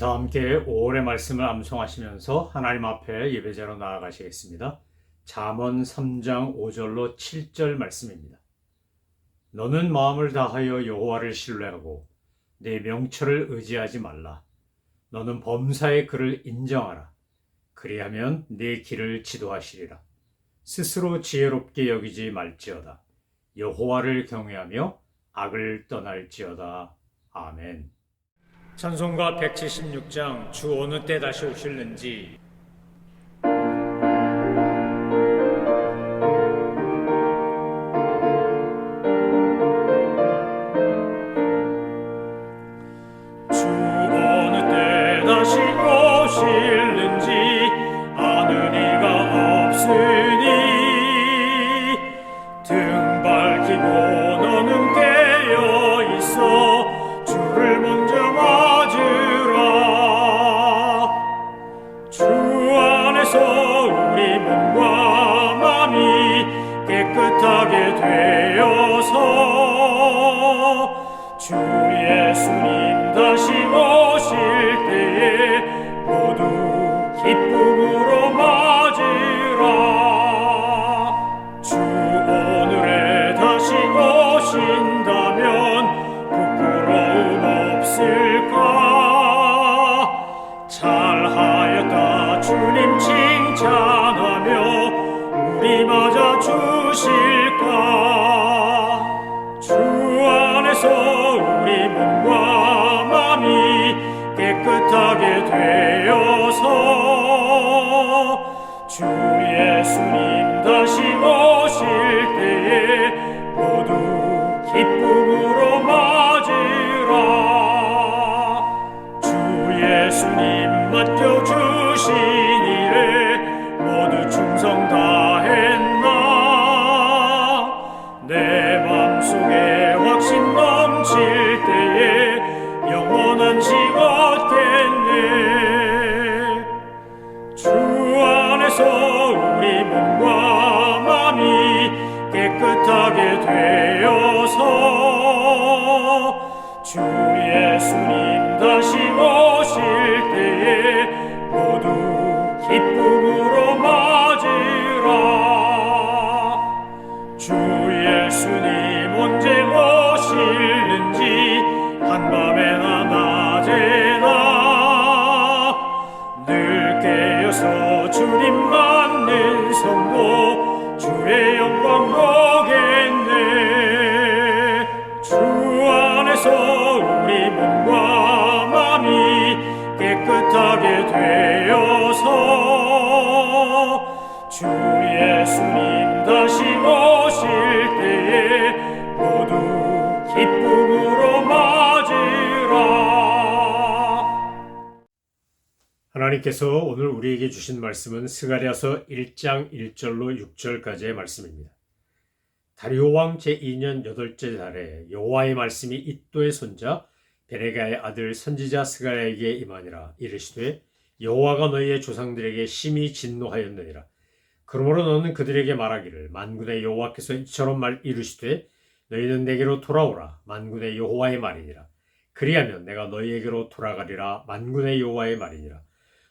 다 함께 5월의 말씀을 암송하시면서 하나님 앞에 예배자로 나아가시겠습니다. 잠언 3장 5절로 7절 말씀입니다. 너는 마음을 다하여 여호와를 신뢰하고 내 명철을 의지하지 말라. 너는 범사의 그를 인정하라. 그리하면 내 길을 지도하시리라. 스스로 지혜롭게 여기지 말지어다. 여호와를 경외하며 악을 떠날지어다. 아멘. 찬송가 176장 주 어느 때 다시 오실는지. 주 어느 때 다시 오실는지 아는 이가 없으니 등 밝히고 너는 깨어 있어 주를 먼저 맞으라. 주 안에서 우리 몸과 마음이 깨끗하게 되어서 주 예수님 다시 오실 때에 모두 기쁨으로 맞으라. 주 오늘에 다시 오신다면 부끄러움 없을까? 잘하였다 주님 칭찬하며 우리 맞아 주실까? 주 안에서 우리 몸과 마음이 깨끗하게 되어서 주 예수님 다시 오실 때에 모두 기쁨으로 맞으라. 주 예수님 맡겨주신 일에 모두 충성 다했나? 내 맘속에 확신 넘칠 때에 영원한 시 얻겠네. 주 안에서 우리 몸과 마음이 깨끗하게 되어서 주 예수님 다시 오실 때에 모두 기쁨으로 맞으라. 주 예수님 언제 오실는지 한밤에나 낮에나 늘 깨어서 주님 맞는 성도 주의 영광 보겠네. 주 안에서 우리 몸과 마음이 깨끗하게 되어서 주 예수님 다시 오실 때에 모두 기쁨으로 맞으라. 하나님께서 오늘 우리에게 주신 말씀은 스가랴서 1장 1절로 6절까지의 말씀입니다. 다리오 왕 제2년 8째 달에 여호와의 말씀이 id도의 손자 베레가의 아들 선지자 스가랴에게 임하니라. 이르시되 여호와가 너희의 조상들에게 심히 진노하였느니라. 그러므로 너는 그들에게 말하기를 만군의 여호와께서 이처럼 이르시되 너희는 내게로 돌아오라. 만군의 여호와의 말이니라. 그리하면 내가 너희에게로 돌아가리라. 만군의 여호와의 말이니라.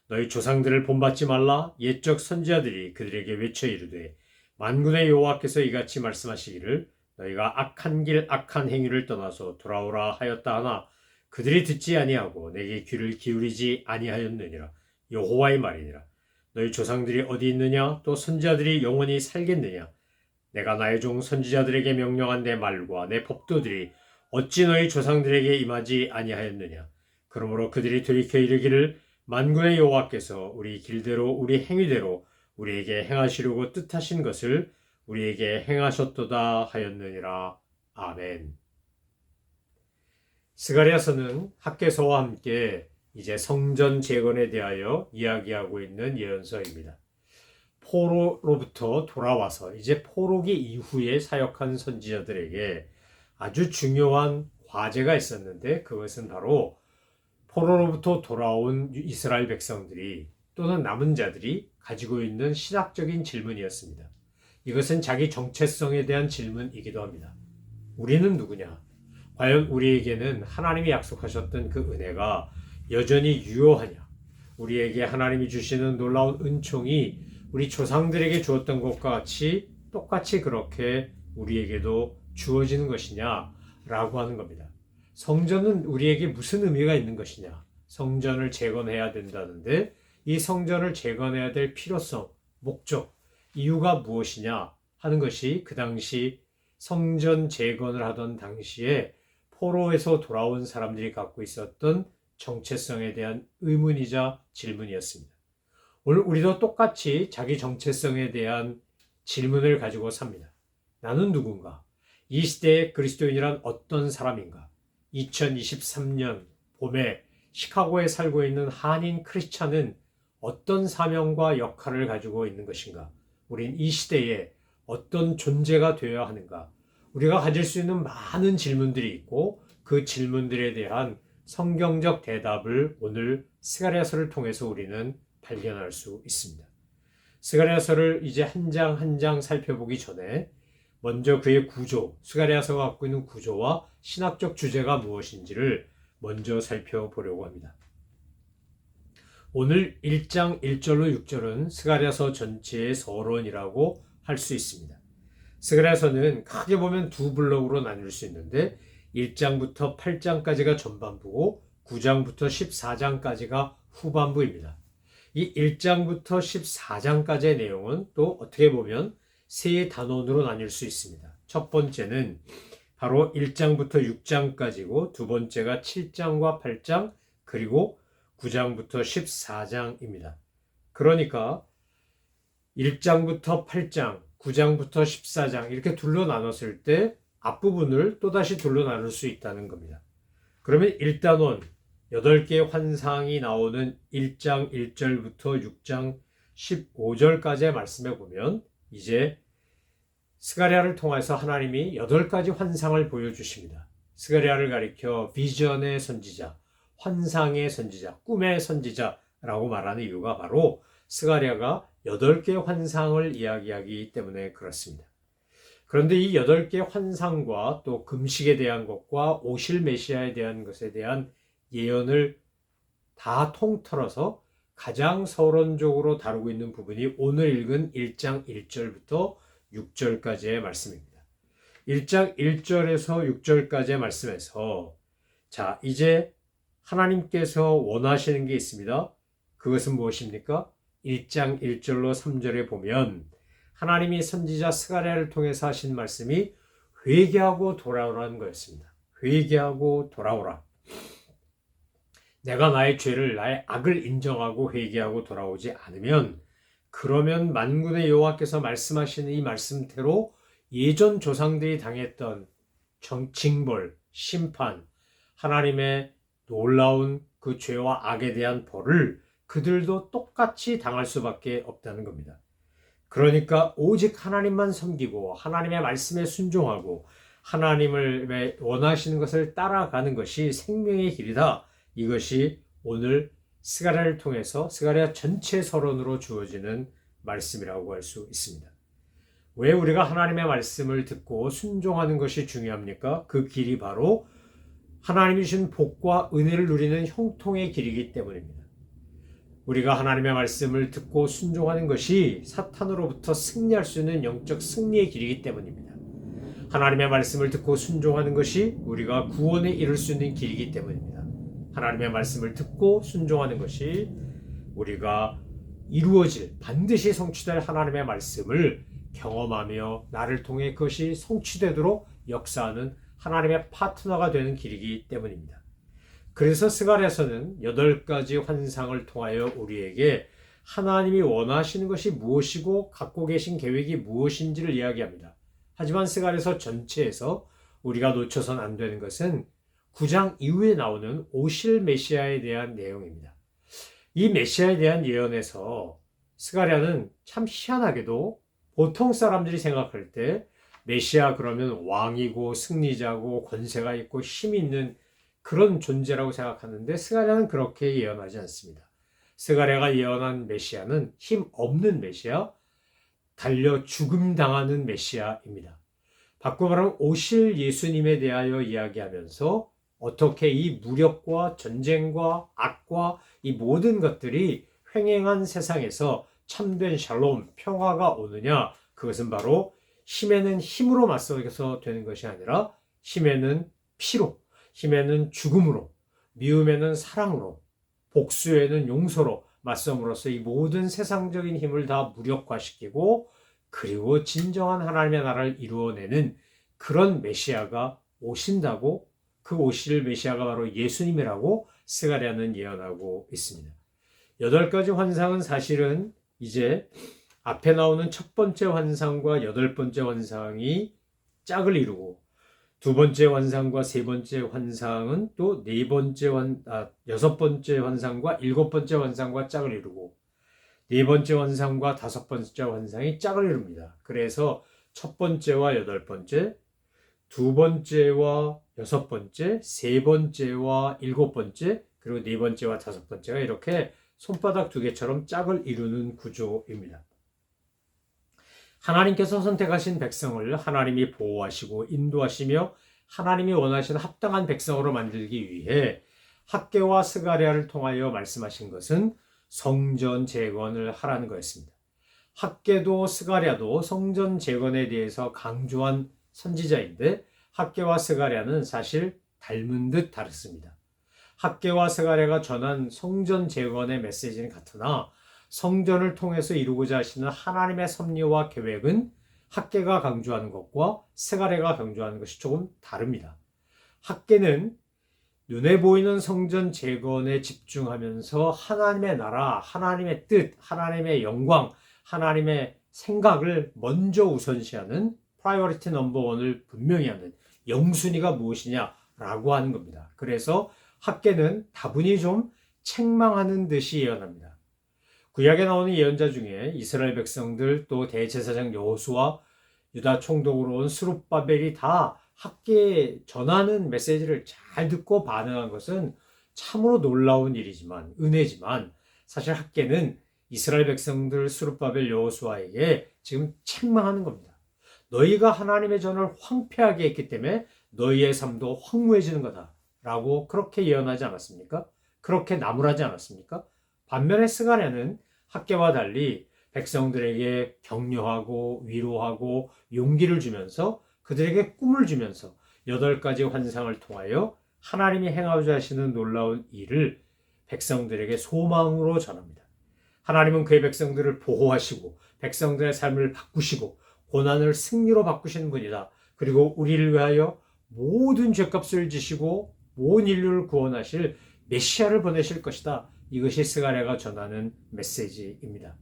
너희 조상들을 본받지 말라. 옛적 선지자들이 그들에게 외쳐 이르되 만군의 여호와께서 이같이 말씀하시기를 너희가 악한 길 악한 행위를 떠나서 돌아오라 하였다 하나 그들이 듣지 아니하고 내게 귀를 기울이지 아니하였느니라. 여호와의 말이니라. 너희 조상들이 어디 있느냐? 또 선지자들이 영원히 살겠느냐? 내가 나의 종 선지자들에게 명령한 내 말과 내 법도들이 어찌 너희 조상들에게 임하지 아니하였느냐? 그러므로 그들이 돌이켜 이르기를 만군의 여호와께서 우리 길대로 우리 행위대로 우리에게 행하시려고 뜻하신 것을 우리에게 행하셨도다 하였느니라. 아멘. 스가랴서는 학개서와 함께 이제 성전 재건에 대하여 이야기하고 있는 예언서입니다. 포로로부터 돌아와서 이제 포로기 이후에 사역한 선지자들에게 아주 중요한 과제가 있었는데 그것은 바로 포로로부터 돌아온 이스라엘 백성들이 또는 남은 자들이 가지고 있는 신학적인 질문이었습니다. 이것은 자기 정체성에 대한 질문이기도 합니다. 우리는 누구냐? 과연 우리에게는 하나님이 약속하셨던 그 은혜가 여전히 유효하냐? 우리에게 하나님이 주시는 놀라운 은총이 우리 조상들에게 주었던 것과 같이 똑같이 그렇게 우리에게도 주어지는 것이냐라고 하는 겁니다. 성전은 우리에게 무슨 의미가 있는 것이냐? 성전을 재건해야 된다는데 이 성전을 재건해야 될 필요성, 목적, 이유가 무엇이냐 하는 것이 그 당시 성전 재건을 하던 당시에 포로에서 돌아온 사람들이 갖고 있었던 정체성에 대한 의문이자 질문이었습니다. 오늘 우리도 똑같이 자기 정체성에 대한 질문을 가지고 삽니다. 나는 누군가? 이 시대의 그리스도인이란 어떤 사람인가? 2023년 봄에 시카고에 살고 있는 한인 크리스찬은 어떤 사명과 역할을 가지고 있는 것인가? 우린 이 시대에 어떤 존재가 되어야 하는가? 우리가 가질 수 있는 많은 질문들이 있고 그 질문들에 대한 성경적 대답을 오늘 스가랴서를 통해서 우리는 발견할 수 있습니다. 스가랴서를 이제 한 장 한 장 살펴보기 전에 먼저 그의 구조, 스가랴서가 갖고 있는 구조와 신학적 주제가 무엇인지를 먼저 살펴보려고 합니다. 오늘 1장 1절로 6절은 스가랴서 전체의 서론이라고 할 수 있습니다. 스가랴서는 크게 보면 두 블록으로 나눌 수 있는데 1장부터 8장까지가 전반부고 9장부터 14장까지가 후반부입니다. 이 1장부터 14장까지의 내용은 또 어떻게 보면 세 단원으로 나뉠 수 있습니다. 첫 번째는 바로 1장부터 6장까지고 두 번째가 7장과 8장 그리고 9장부터 14장입니다. 그러니까 1장부터 8장, 9장부터 14장 이렇게 둘로 나눴을 때 앞부분을 또다시 둘로 나눌 수 있다는 겁니다. 그러면 1단원 8개의 환상이 나오는 1장 1절부터 6장 15절까지의 말씀에 보면 이제 스가랴를 통해서 하나님이 8가지 환상을 보여주십니다. 스가랴를 가리켜 비전의 선지자, 환상의 선지자, 꿈의 선지자라고 말하는 이유가 바로 스가랴가 8개의 환상을 이야기하기 때문에 그렇습니다. 그런데 이 8개의 환상과 또 금식에 대한 것과 오실 메시아에 대한 것에 대한 예언을 다 통틀어서 가장 서론적으로 다루고 있는 부분이 오늘 읽은 1장 1절부터 6절까지의 말씀입니다. 1장 1절에서 6절까지의 말씀에서 자, 이제 하나님께서 원하시는 게 있습니다. 그것은 무엇입니까? 1장 1절로 3절에 보면 하나님이 선지자 스가랴를 통해서 하신 말씀이 회개하고 돌아오라는 거였습니다. 회개하고 돌아오라. 내가 나의 죄를, 나의 악을 인정하고 회개하고 돌아오지 않으면 그러면 만군의 여호와께서 말씀하시는 이 말씀대로 예전 조상들이 당했던 징벌, 심판, 하나님의 놀라운 그 죄와 악에 대한 벌을 그들도 똑같이 당할 수밖에 없다는 겁니다. 그러니까 오직 하나님만 섬기고 하나님의 말씀에 순종하고 하나님을 원하시는 것을 따라가는 것이 생명의 길이다. 이것이 오늘 스가랴를 통해서 스가랴 전체 서론으로 주어지는 말씀이라고 할 수 있습니다. 왜 우리가 하나님의 말씀을 듣고 순종하는 것이 중요합니까? 그 길이 바로 하나님이 주신 복과 은혜를 누리는 형통의 길이기 때문입니다. 우리가 하나님의 말씀을 듣고 순종하는 것이 사탄으로부터 승리할 수 있는 영적 승리의 길이기 때문입니다. 하나님의 말씀을 듣고 순종하는 것이 우리가 구원에 이를 수 있는 길이기 때문입니다. 하나님의 말씀을 듣고 순종하는 것이 우리가 이루어질 반드시 성취될 하나님의 말씀을 경험하며 나를 통해 그것이 성취되도록 역사하는 하나님의 파트너가 되는 길이기 때문입니다. 그래서 스가랴서는 8가지 환상을 통하여 우리에게 하나님이 원하시는 것이 무엇이고 갖고 계신 계획이 무엇인지를 이야기합니다. 하지만 스가랴서 전체에서 우리가 놓쳐선 안 되는 것은 9장 이후에 나오는 오실 메시아에 대한 내용입니다. 이 메시아에 대한 예언에서 스가랴는 참 희한하게도 보통 사람들이 생각할 때 메시아 그러면 왕이고 승리자고 권세가 있고 힘이 있는 그런 존재라고 생각하는데 스가랴는 그렇게 예언하지 않습니다. 스가랴가 예언한 메시아는 힘 없는 메시아, 달려 죽음당하는 메시아입니다. 바꿔 말하면 오실 예수님에 대하여 이야기하면서 어떻게 이 무력과 전쟁과 악과 이 모든 것들이 횡행한 세상에서 참된 샬롬, 평화가 오느냐? 그것은 바로 힘에는 힘으로 맞서서 되는 것이 아니라 힘에는 피로, 힘에는 죽음으로, 미움에는 사랑으로, 복수에는 용서로 맞섬으로써 이 모든 세상적인 힘을 다 무력화시키고 그리고 진정한 하나님의 나라를 이루어내는 그런 메시아가 오신다고, 그 오실 메시아가 바로 예수님이라고 스가랴는 예언하고 있습니다. 8가지 환상은 사실은 이제 앞에 나오는 첫 번째 환상과 8번째 환상이 짝을 이루고 두 번째 환상과 세 번째 환상은 또 여섯 번째 환상과 일곱 번째 환상과 짝을 이루고 네 번째 환상과 다섯 번째 환상이 짝을 이룹니다. 그래서 첫 번째와 여덟 번째, 두 번째와 여섯 번째, 세 번째와 일곱 번째, 그리고 네 번째와 다섯 번째가 이렇게 손바닥 두 개처럼 짝을 이루는 구조입니다. 하나님께서 선택하신 백성을 하나님이 보호하시고 인도하시며 하나님이 원하시는 합당한 백성으로 만들기 위해 학개와 스가랴를 통하여 말씀하신 것은 성전 재건을 하라는 거였습니다. 학개도 스가랴도 성전 재건에 대해서 강조한 선지자인데 학개와 스가랴는 사실 닮은 듯 다릅니다. 학개와 스가랴가 전한 성전 재건의 메시지는 같으나 성전을 통해서 이루고자 하시는 하나님의 섭리와 계획은 학개가 강조하는 것과 스가랴가 강조하는 것이 조금 다릅니다. 학개는 눈에 보이는 성전 재건에 집중하면서 하나님의 나라, 하나님의 뜻, 하나님의 영광, 하나님의 생각을 먼저 우선시하는 프라이어리티 넘버 원을 분명히 하는 영순위가 무엇이냐라고 하는 겁니다. 그래서 학개는 다분히 좀 책망하는 듯이 예언합니다. 구약에 나오는 예언자 중에 이스라엘 백성들 또 대제사장 여호수아 유다 총독으로 온 스룹바벨이 다 학개에 전하는 메시지를 잘 듣고 반응한 것은 참으로 놀라운 일이지만 은혜지만 사실 학개는 이스라엘 백성들 스룹바벨 여호수아에게 지금 책망하는 겁니다. 너희가 하나님의 전을 황폐하게 했기 때문에 너희의 삶도 황무해지는 거다 라고 그렇게 예언하지 않았습니까? 그렇게 나무라지 않았습니까? 반면에 스가랴는 학개와 달리 백성들에게 격려하고 위로하고 용기를 주면서 그들에게 꿈을 주면서 8가지 환상을 통하여 하나님이 행하고자 하시는 놀라운 일을 백성들에게 소망으로 전합니다. 하나님은 그의 백성들을 보호하시고 백성들의 삶을 바꾸시고 고난을 승리로 바꾸시는 분이다. 그리고 우리를 위하여 모든 죄값을 지시고 온 인류를 구원하실 메시아를 보내실 것이다. 이것이 스가랴가 전하는 메시지입니다.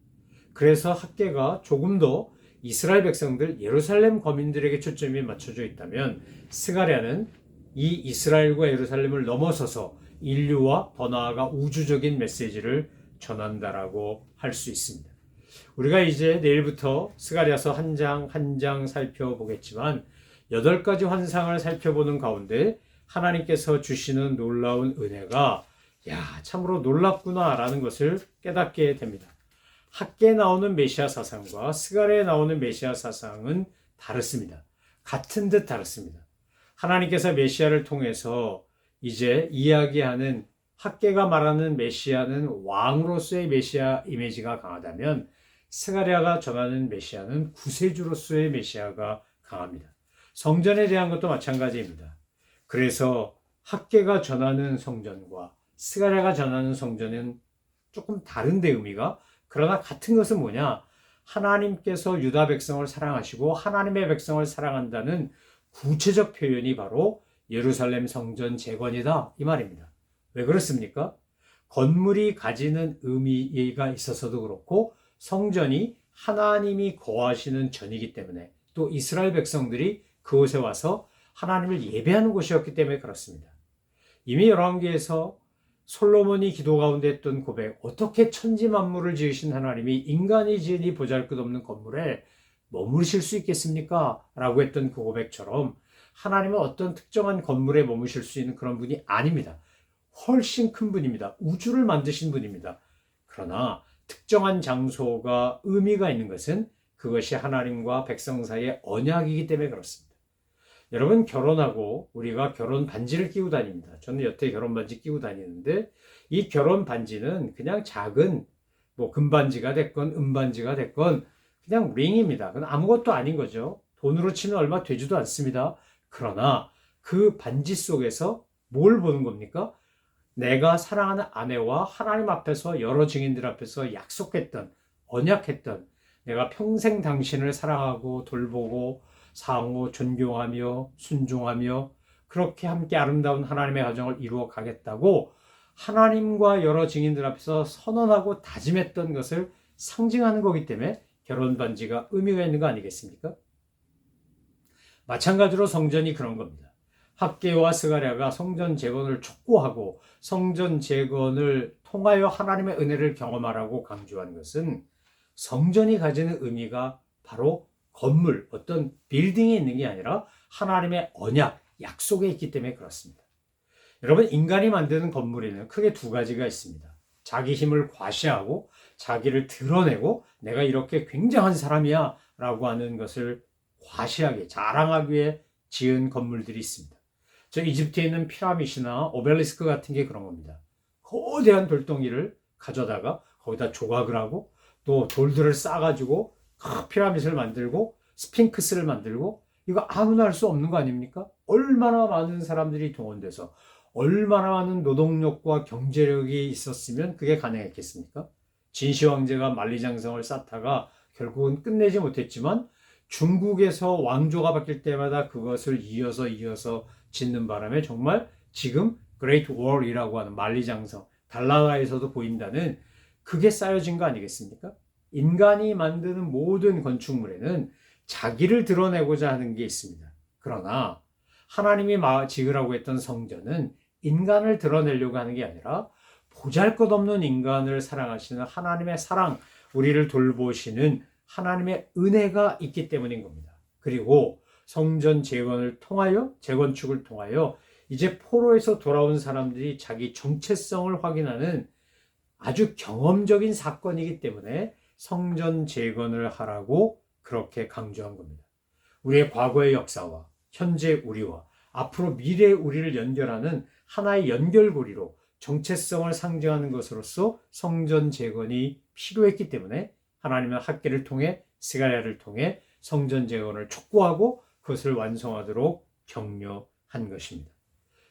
그래서 학개가 조금 더 이스라엘 백성들 예루살렘 거민들에게 초점이 맞춰져 있다면 스가랴는 이 이스라엘과 예루살렘을 넘어서서 인류와 더 나아가 우주적인 메시지를 전한다라고 할 수 있습니다. 우리가 이제 내일부터 스가랴서 한 장 한 장 살펴보겠지만 8가지 환상을 살펴보는 가운데 하나님께서 주시는 놀라운 은혜가 참으로 놀랍구나라는 것을 깨닫게 됩니다. 학개에 나오는 메시아 사상과 스가랴에 나오는 메시아 사상은 다릅니다. 같은 듯 다릅니다. 하나님께서 메시아를 통해서 이제 이야기하는 학개가 말하는 메시아는 왕으로서의 메시아 이미지가 강하다면 스가랴가 전하는 메시아는 구세주로서의 메시아가 강합니다. 성전에 대한 것도 마찬가지입니다. 그래서 학개가 전하는 성전과 스가랴가 전하는 성전은 조금 다른데 의미가, 그러나 같은 것은 뭐냐? 하나님께서 유다 백성을 사랑하시고 하나님의 백성을 사랑한다는 구체적 표현이 바로 예루살렘 성전 재건이다 이 말입니다. 왜 그렇습니까? 건물이 가지는 의미가 있어서도 그렇고 성전이 하나님이 거하시는 전이기 때문에 또 이스라엘 백성들이 그곳에 와서 하나님을 예배하는 곳이었기 때문에 그렇습니다. 이미 열왕기에서 솔로몬이 기도 가운데 했던 고백, 어떻게 천지 만물을 지으신 하나님이 인간이 지으니 보잘것없는 건물에 머무르실 수 있겠습니까? 라고 했던 그 고백처럼 하나님은 어떤 특정한 건물에 머무실 수 있는 그런 분이 아닙니다. 훨씬 큰 분입니다. 우주를 만드신 분입니다. 그러나 특정한 장소가 의미가 있는 것은 그것이 하나님과 백성 사이의 언약이기 때문에 그렇습니다. 여러분 결혼하고 우리가 결혼 반지를 끼고 다닙니다. 저는 여태 결혼 반지 끼고 다니는데 이 결혼 반지는 그냥 작은 뭐 금반지가 됐건 은반지가 됐건 그냥 링입니다. 그건 아무것도 아닌 거죠. 돈으로 치면 얼마 되지도 않습니다. 그러나 그 반지 속에서 뭘 보는 겁니까? 내가 사랑하는 아내와 하나님 앞에서 여러 증인들 앞에서 약속했던, 언약했던 내가 평생 당신을 사랑하고 돌보고 상호 존경하며 순종하며 그렇게 함께 아름다운 하나님의 가정을 이루어 가겠다고 하나님과 여러 증인들 앞에서 선언하고 다짐했던 것을 상징하는 거기 때문에 결혼 반지가 의미가 있는 거 아니겠습니까? 마찬가지로 성전이 그런 겁니다. 학개와 스가랴가 성전 재건을 촉구하고 성전 재건을 통하여 하나님의 은혜를 경험하라고 강조한 것은 성전이 가지는 의미가 바로 건물, 어떤 빌딩에 있는 게 아니라 하나님의 언약, 약속에 있기 때문에 그렇습니다. 여러분, 인간이 만드는 건물에는 크게 두 가지가 있습니다. 자기 힘을 과시하고 자기를 드러내고 내가 이렇게 굉장한 사람이야 라고 하는 것을 과시하게, 자랑하기 위해 지은 건물들이 있습니다. 저 이집트에 있는 피라미드나 오벨리스크 같은 게 그런 겁니다. 거대한 돌덩이를 가져다가 거기다 조각을 하고 또 돌들을 싸가지고 피라미드를 만들고 스핑크스를 만들고 이거 아무나 할 수 없는 거 아닙니까? 얼마나 많은 사람들이 동원돼서 얼마나 많은 노동력과 경제력이 있었으면 그게 가능했겠습니까? 진시 황제가 만리장성을 쌓다가 결국은 끝내지 못했지만 중국에서 왕조가 바뀔 때마다 그것을 이어서 짓는 바람에 정말 지금 그레이트 월이라고 하는 만리장성, 달나라에서도 보인다는 그게 쌓여진 거 아니겠습니까? 인간이 만드는 모든 건축물에는 자기를 드러내고자 하는 게 있습니다. 그러나 하나님이 지으라고 했던 성전은 인간을 드러내려고 하는 게 아니라 보잘것없는 인간을 사랑하시는 하나님의 사랑, 우리를 돌보시는 하나님의 은혜가 있기 때문인 겁니다. 그리고 성전 재건축을 통하여 이제 포로에서 돌아온 사람들이 자기 정체성을 확인하는 아주 경험적인 사건이기 때문에 성전 재건을 하라고 그렇게 강조한 겁니다. 우리의 과거의 역사와 현재 우리와 앞으로 미래의 우리를 연결하는 하나의 연결고리로 정체성을 상징하는 것으로서 성전 재건이 필요했기 때문에 하나님은 학개를 통해 스가랴를 통해 성전 재건을 촉구하고 그것을 완성하도록 격려한 것입니다.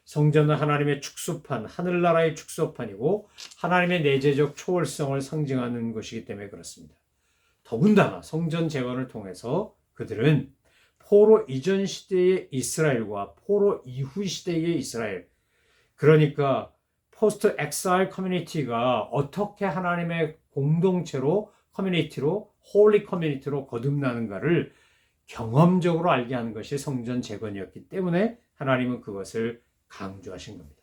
성전은 하나님의 축소판, 하늘나라의 축소판이고 하나님의 내재적 초월성을 상징하는 것이기 때문에 그렇습니다. 더군다나 성전 재건을 통해서 그들은 포로 이전 시대의 이스라엘과 포로 이후 시대의 이스라엘, 그러니까 포스트 엑사일 커뮤니티가 어떻게 하나님의 공동체로 커뮤니티로 홀리 커뮤니티로 거듭나는가를 경험적으로 알게 하는 것이 성전 재건이었기 때문에 하나님은 그것을 강조하신 겁니다.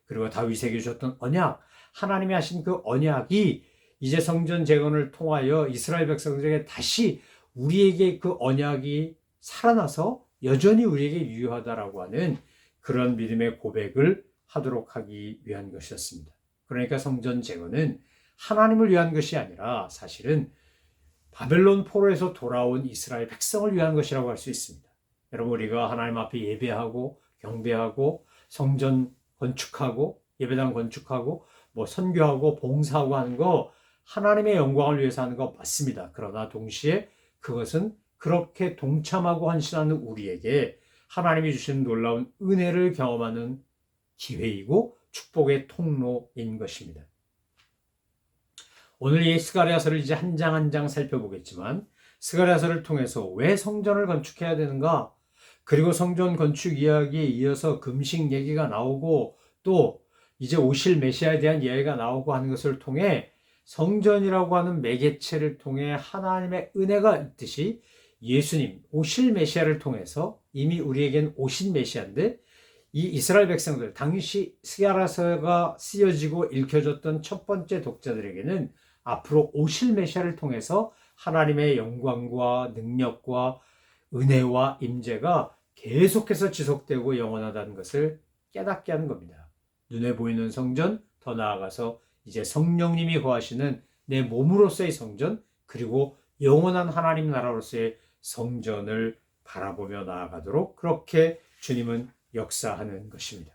그리고 다윗에게 주셨던 언약, 하나님이 하신 그 언약이 이제 성전 재건을 통하여 이스라엘 백성들에게 다시 우리에게 그 언약이 살아나서 여전히 우리에게 유효하다라고 하는 그런 믿음의 고백을 하도록 하기 위한 것이었습니다. 그러니까 성전 재건은 하나님을 위한 것이 아니라 사실은 바벨론 포로에서 돌아온 이스라엘 백성을 위한 것이라고 할 수 있습니다. 여러분, 우리가 하나님 앞에 예배하고 경배하고 성전 건축하고 예배당 건축하고 뭐 선교하고 봉사하고 하는 거 하나님의 영광을 위해서 하는 거 맞습니다. 그러나 동시에 그것은 그렇게 동참하고 헌신하는 우리에게 하나님이 주신 놀라운 은혜를 경험하는 기회이고 축복의 통로인 것입니다. 오늘 이 스가랴서를 이제 한 장 한 장 살펴보겠지만 스가랴서를 통해서 왜 성전을 건축해야 되는가? 그리고 성전 건축 이야기에 이어서 금식 얘기가 나오고 또 이제 오실 메시아에 대한 이야기가 나오고 하는 것을 통해 성전이라고 하는 매개체를 통해 하나님의 은혜가 있듯이 예수님 오실 메시아를 통해서 이미 우리에겐 오신 메시아인데 이 이스라엘 백성들 당시 스가랴서가 쓰여지고 읽혀졌던 첫 번째 독자들에게는 앞으로 오실 메시아를 통해서 하나님의 영광과 능력과 은혜와 임재가 계속해서 지속되고 영원하다는 것을 깨닫게 하는 겁니다. 눈에 보이는 성전, 더 나아가서 이제 성령님이 거하시는 내 몸으로서의 성전, 그리고 영원한 하나님 나라로서의 성전을 바라보며 나아가도록 그렇게 주님은 역사하는 것입니다.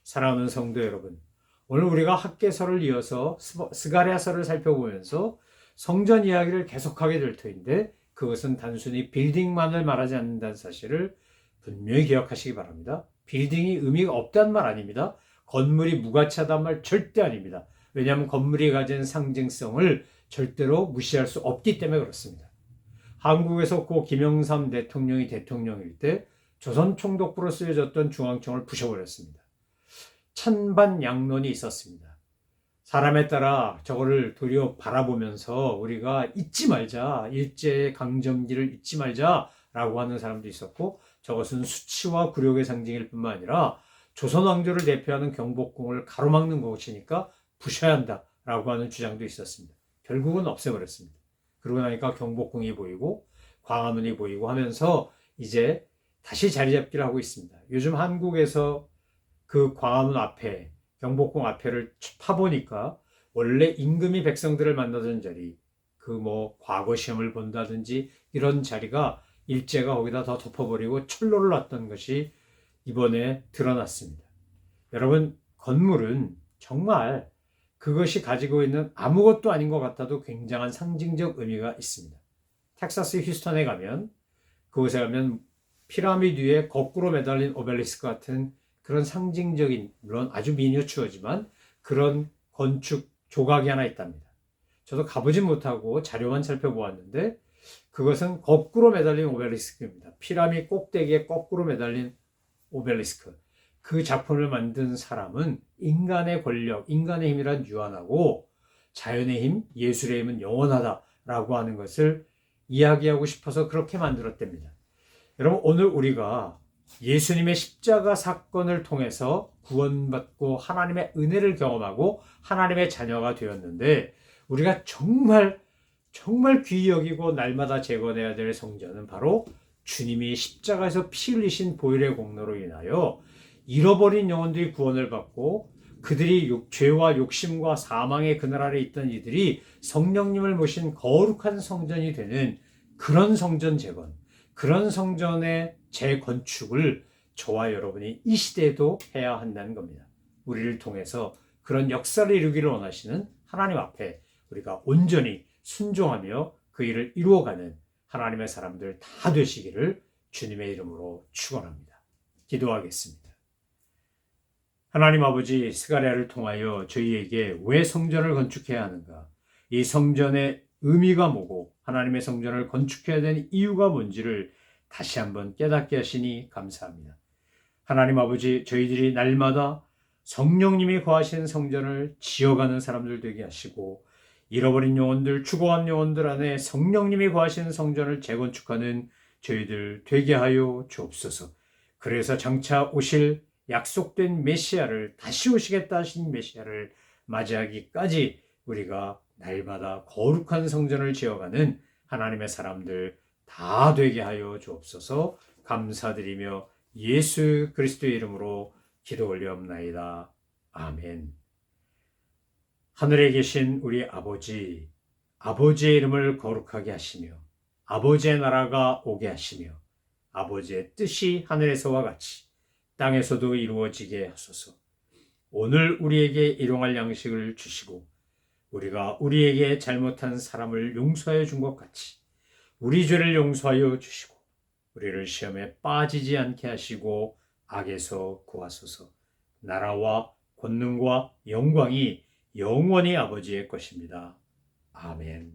사랑하는 성도 여러분, 오늘 우리가 학개서를 이어서 스가랴서를 살펴보면서 성전 이야기를 계속하게 될 터인데 그것은 단순히 빌딩만을 말하지 않는다는 사실을 분명히 기억하시기 바랍니다. 빌딩이 의미가 없다는 말 아닙니다. 건물이 무가치하다는 말 절대 아닙니다. 왜냐하면 건물이 가진 상징성을 절대로 무시할 수 없기 때문에 그렇습니다. 한국에서 고 김영삼 대통령이 대통령일 때 조선 총독부로 쓰여졌던 중앙청을 부셔버렸습니다. 찬반양론이 있었습니다. 사람에 따라 저거를 도리어 바라보면서 우리가 잊지 말자, 일제의 강점기를 잊지 말자라고 하는 사람도 있었고 저것은 수치와 굴욕의 상징일 뿐만 아니라 조선 왕조를 대표하는 경복궁을 가로막는 것이니까 부셔야 한다라고 하는 주장도 있었습니다. 결국은 없애버렸습니다. 그러고 나니까 경복궁이 보이고 광화문이 보이고 하면서 이제 다시 자리 잡기를 하고 있습니다. 요즘 한국에서 그 광화문 앞에 경복궁 앞에를 파보니까 원래 임금이 백성들을 만나던 자리, 과거 시험을 본다든지 이런 자리가 일제가 거기다 더 덮어버리고 철로를 놨던 것이 이번에 드러났습니다. 여러분, 건물은 정말 그것이 가지고 있는 아무것도 아닌 것 같아도 굉장한 상징적 의미가 있습니다. 텍사스 휴스턴에 가면 그곳에 가면 피라미드 위에 거꾸로 매달린 오벨리스크 같은 그런 상징적인, 물론 아주 미니어처지만 그런 건축 조각이 하나 있답니다. 저도 가보진 못하고 자료만 살펴보았는데 그것은 거꾸로 매달린 오벨리스크입니다. 피라미드 꼭대기에 거꾸로 매달린 오벨리스크. 그 작품을 만든 사람은 인간의 권력, 인간의 힘이란 유한하고 자연의 힘, 예술의 힘은 영원하다라고 하는 것을 이야기하고 싶어서 그렇게 만들었답니다. 여러분, 오늘 우리가 예수님의 십자가 사건을 통해서 구원받고 하나님의 은혜를 경험하고 하나님의 자녀가 되었는데 우리가 정말 귀히 여기고 날마다 재건해야 될 성전은 바로 주님이 십자가에서 피 흘리신 보혈의 공로로 인하여 잃어버린 영혼들이 구원을 받고 그들이 죄와 욕심과 사망의 그늘 아래 있던 이들이 성령님을 모신 거룩한 성전이 되는 그런 성전 재건, 그런 성전의 재건축을 저와 여러분이 이 시대에도 해야 한다는 겁니다. 우리를 통해서 그런 역사를 이루기를 원하시는 하나님 앞에 우리가 온전히 순종하며 그 일을 이루어가는 하나님의 사람들 다 되시기를 주님의 이름으로 축원합니다. 기도하겠습니다. 하나님 아버지, 스가랴를 통하여 저희에게 왜 성전을 건축해야 하는가, 이 성전의 의미가 뭐고 하나님의 성전을 건축해야 되는 이유가 뭔지를 다시 한번 깨닫게 하시니 감사합니다. 하나님 아버지, 저희들이 날마다 성령님이 거하시는 성전을 지어가는 사람들 되게 하시고 잃어버린 영혼들, 죽어간 영혼들 안에 성령님이 거하시는 성전을 재건축하는 저희들 되게 하여 주옵소서. 그래서 장차 오실 약속된 메시아를, 다시 오시겠다 하신 메시아를 맞이하기까지 우리가 날마다 거룩한 성전을 지어가는 하나님의 사람들 다 되게 하여 주옵소서. 감사드리며 예수 그리스도의 이름으로 기도 올리옵나이다. 아멘. 하늘에 계신 우리 아버지, 아버지의 이름을 거룩하게 하시며 아버지의 나라가 오게 하시며 아버지의 뜻이 하늘에서와 같이 땅에서도 이루어지게 하소서. 오늘 우리에게 일용할 양식을 주시고 우리가 우리에게 잘못한 사람을 용서하여 준 것 같이 우리 죄를 용서하여 주시고 우리를 시험에 빠지지 않게 하시고 악에서 구하소서. 나라와 권능과 영광이 영원히 아버지의 것입니다. 아멘.